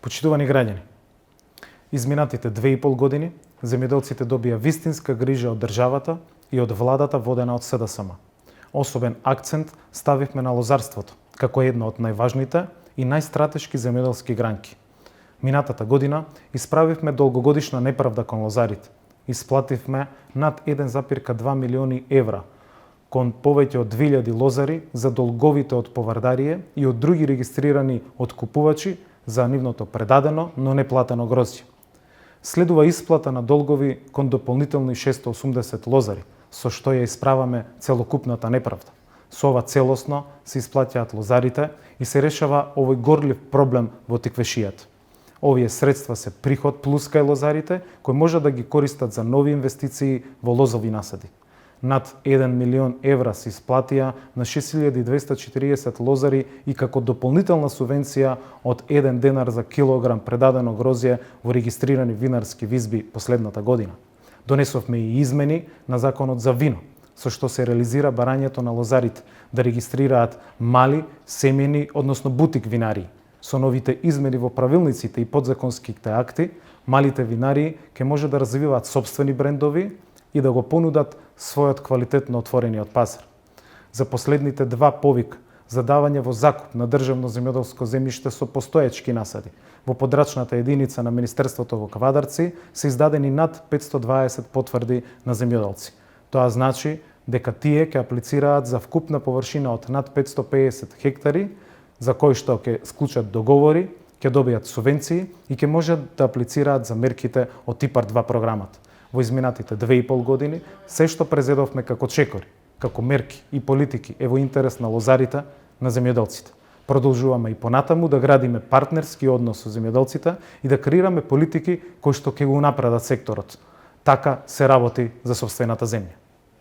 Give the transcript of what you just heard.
Почитувани граѓани, изминатите 2,5 години земјоделците добија вистинска грижа од државата и од владата водена од СДСМ. Особен акцент ставивме на лозарството, како една од најважните и најстратешки земјоделски гранки. Минатата година исправивме долгогодишна неправда кон лозарите. Исплативме над 1,2 милиони евра кон повеќе од 2000 лозари за долговите од повардарие и од други регистрирани откупувачи за нивното предадено, но неплатено грозје. Следува исплата на долгови кон дополнителни 680 лозари, со што ја исправаме целокупната неправда. Со ова целосно се исплаќаат лозарите и се решава овој горлив проблем во теквешијата. Овие средства се приход плюс кај лозарите, кои може да ги користат за нови инвестиции во лозови насади. Над 1 милион евра се исплатија на 6240 лозари и како дополнителна субвенција од 1 денар за килограм предадено грозје во регистрирани винарски визби последната година. Донесовме и измени на законот за вино, со што се реализира барањето на лозарите да регистрираат мали, семени, односно бутик винарии. Со новите измени во правилниците и подзаконските акти, малите винарии ќе може да развиваат собствени брендови и да го понудат својот квалитетно отворениот пазар. За последните 2 повик за давање во закуп на државно земјоделско земјиште со постоечки насади во подрачната единица на Министерството во Квадарци се издадени над 520 потврди на земјоделци. Тоа значи дека тие ќе аплицираат за вкупна површина од над 550 хектари, за кои што ќе склучат договори, ќе добијат субвенции и ќе можат да аплицираат за мерките од ИПАР 2 програмата. Во изминатите 2,5 години, се што презедовме како чекори, како мерки и политики е во интерес на лозарите, на земјоделците. Продолжуваме и понатаму да градиме партнерски однос со земјоделците и да креираме политики кои што ќе го унапредат секторот. Така се работи за сопствената земја.